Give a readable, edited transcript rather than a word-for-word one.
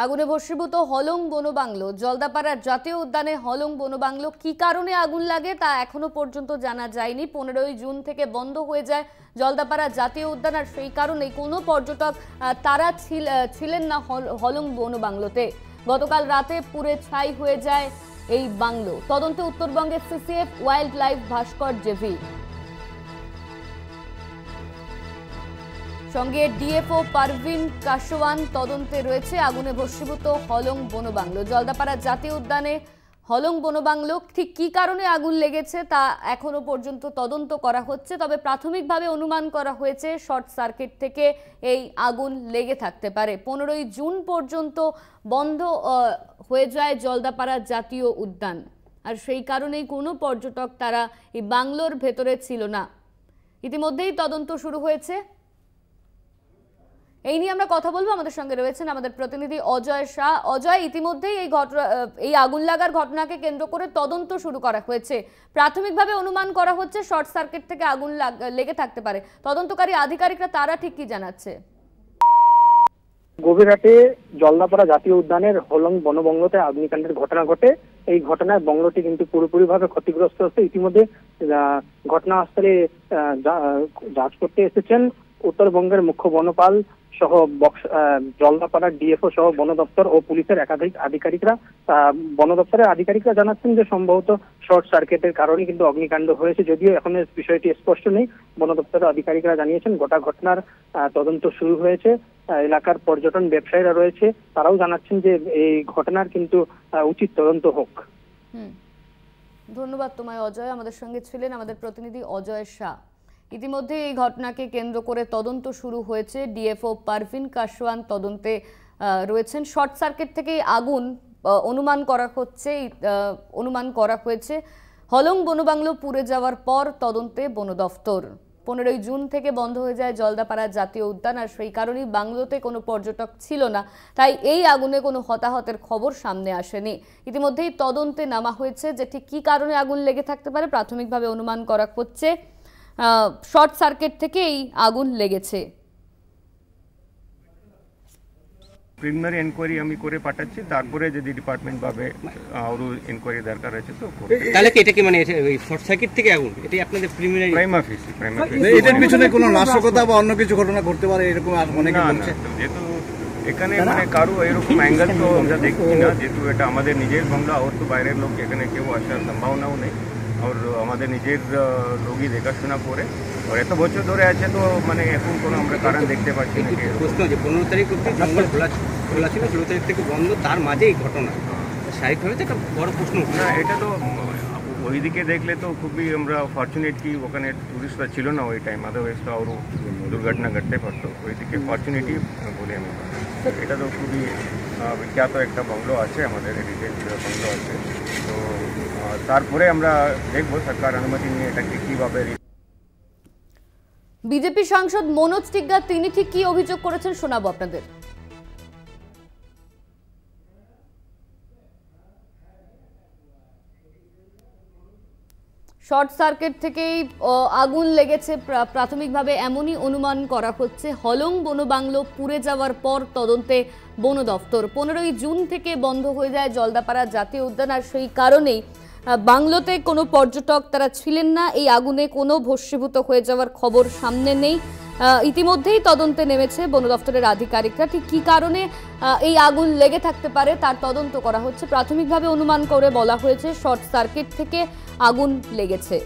আগুনে ভস্মীভূত হলং বনবাংলো। জলদাপাড়ার জাতীয় উদ্যানে হলং বনবাংলো কি কারণে আগুন লাগে তা এখনো পর্যন্ত জানা যায়নি। 15ই জুন থেকে বন্ধ হয়ে যায় জলদাপাড়া জাতীয় উদ্যান, আর সেই কারণেই কোনো পর্যটক তারা ছিলেন না হলং বনবাংলোতে। গতকাল রাতে পুড়ে ছাই হয়ে যায় এই বাংলো। তদন্তে উত্তরবঙ্গের সিসিএফ, ওয়াইল্ড লাইফ, ভাস্কর জেভি, সঙ্গে ডিএফও পারভিন কাশওয়ান তদন্তে রয়েছে। আগুনে ভস্মীভূত হলং বনবাংলো। জলদাপাড়া জাতীয় উদ্যানে হলং বনবাংলো ঠিক কি কারণে আগুন লেগেছে তা এখনো পর্যন্ত তদন্ত করা হচ্ছে। তবে প্রাথমিকভাবে অনুমান করা হয়েছে শর্ট সার্কিট থেকে এই আগুন লেগে থাকতে পারে। 15ই জুন পর্যন্ত বন্ধ হয়ে যায় জলদাপাড়া জাতীয় উদ্যান, আর সেই কারণেই কোনো পর্যটক তারা এই বাংলোর ভেতরে ছিল না। ইতিমধ্যেই তদন্ত শুরু হয়েছে। এই নিয়ে আমরা কথা বলবো। আমাদের সঙ্গে রয়েছেন আমাদের প্রতিনিধি অজয় শাহ। অজয়, ইতিমধ্যেই এই আগুন লাগার ঘটনাকে কেন্দ্র করে তদন্ত শুরু করা হয়েছে। প্রাথমিকভাবে অনুমান করা হচ্ছে শর্ট সার্কিট থেকে আগুন লেগে থাকতে পারে। তদন্তকারী আধিকারিকরা তারা ঠিক কি জানাচ্ছে? গভীর রাতে জলদাপাড়া জাতীয় উদ্যানের হলং বনবংলোতে অগ্নিকাণ্ডের ঘটনা ঘটে। এই ঘটনায় বংলোটি কিন্তু পুরোপুরিভাবে ক্ষতিগ্রস্ত হচ্ছে। ইতিমধ্যে ঘটনাস্থলে যাচ করতে এসেছেন উত্তরবঙ্গের মুখ্য বনপাল সহ জলদাপাড়ার ডিএফও সহ বন দপ্তর ও পুলিশের একাধিক আধিকারিকরা। বন দপ্তরের আধিকারিকরা জানাচ্ছেন যে সম্ভবত শর্ট সার্কিটের কারণে কিন্তু অগ্নিকাণ্ড হয়েছে, যদিও এখন বিষয়টি স্পষ্ট নেই। বন দপ্তরের আধিকারিকরা জানিয়েছেন গোটা ঘটনার তদন্ত শুরু হয়েছে। এলাকার পর্যটন ব্যবসায়ীরা রয়েছে, তারাও জানাচ্ছেন যে এই ঘটনার কিন্তু উচিত তদন্ত হোক। ধন্যবাদ তোমায় অজয়। আমাদের সঙ্গে ছিলেন আমাদের প্রতিনিধি অজয় শাহ। ইতিমধ্যে এই ঘটনাকে কেন্দ্র করে তদন্ত শুরু হয়েছে। ডিএফও পারভিন কাশওয়ান তদন্তে রয়েছেন। শর্ট সার্কিট থেকে আগুন অনুমান করা হয়েছে। হলং বনবাংলো পুড়ে যাওয়ার পর তদন্তে বন দফতর। 15ই জুন থেকে বন্ধ হয়ে যায় জলদাপাড়া জাতীয় উদ্যান, আর সেই কারণেই বাংলোতে কোনো পর্যটক ছিল না, তাই এই আগুনে কোনো হতাহতের খবর সামনে আসেনি। ইতিমধ্যেই তদন্তে নামা হয়েছে যে ঠিক কী কারণে আগুন লেগে থাকতে পারে। প্রাথমিকভাবে অনুমান করা হচ্ছে শর্ট সার্কিট থেকে এই আগুন লেগেছে। প্রিলিমিনারি এনকোয়ারি আমি করে পাঠাচ্ছি, তারপরে যদি ডিপার্টমেন্ট ভাবে আরো এনকোয়ারি দরকার আছে তো তাহলে কি এটা কি মানে শর্ট সার্কিট থেকে আগুন, এটাই আপনাদের প্রিলিমিনারি প্রাইমা ফেসি এটার পিছনে কোনো নাশকতা বা অন্য কিছু ঘটনা ঘটতে পারে এরকম অনেকে বলছে। যেহেতু এখানে মানে কারো এরকম অ্যাঙ্গেল তো আমরা দেখছি না, যেহেতু এটা আমাদের নিজের বাংলা, আর তো বাইরের লোক এখানে কেউ আসার সম্ভাবনাও নেই। আর আমাদের নিজের লোকই দেখাশোনা করে, আর এত বছর ধরে আছে তো মানে এখন কোনো আমরা কারণ দেখতে পাচ্ছি না। প্রশ্ন যে 15 তারিখ অব্দি জঙ্গল খোলা ছিল, 16 তারিখ থেকে বন্ধ, তার মাঝে এই ঘটনা স্বাভাবিকভাবে তো একটা বড় প্রশ্ন। না, এটা তো ওইদিকে দেখলে তো খুবই আমরা ফর্চুনেট কি ওখানে টুরিস্টরা ছিল না ওই টাইম, আদারওয়াইজ তো আরও দুর্ঘটনা ঘটতে পারতো। ওইদিকে ফর্চুনেটই বলি আমি। এটা তো খুবই বিখ্যাত একটা বাংলো আছে, আমাদের হেরিটেজ বাংলো আছে। তো তারপরে আমরা দেখবো সরকার অনুমতি নিয়ে এটাকে কীভাবে। বিজেপি সাংসদ মনোজ টিগ্গা তিনি ঠিক কি অভিযোগ করেছেন শোনাবো আপনাদের। শর্ট সার্কিট থেকেই আগুন লেগেছে প্রাথমিকভাবে এমনই অনুমান করা হচ্ছে। হলং বনবাংলো পুড়ে যাওয়ার পর তদন্তে বন দফতর। 15ই জুন থেকে বন্ধ হয়ে যায় জলদাপাড়া জাতীয় উদ্যান, আর সেই কারণেই বাংলোতে কোনো পর্যটক তারা ছিলেন না। এই আগুনে কোনো ভস্মীভূত হয়ে যাওয়ার খবর সামনে নেই। ইতিমধ্যেই তদন্তে নেমেছে বন দফতরের আধিকারিকরা। ঠিক কী কারণে এই আগুন লেগে থাকতে পারে তার তদন্ত করা হচ্ছে। প্রাথমিকভাবে অনুমান করে বলা হয়েছে শর্ট সার্কিট থেকে আগুন লেগেছে।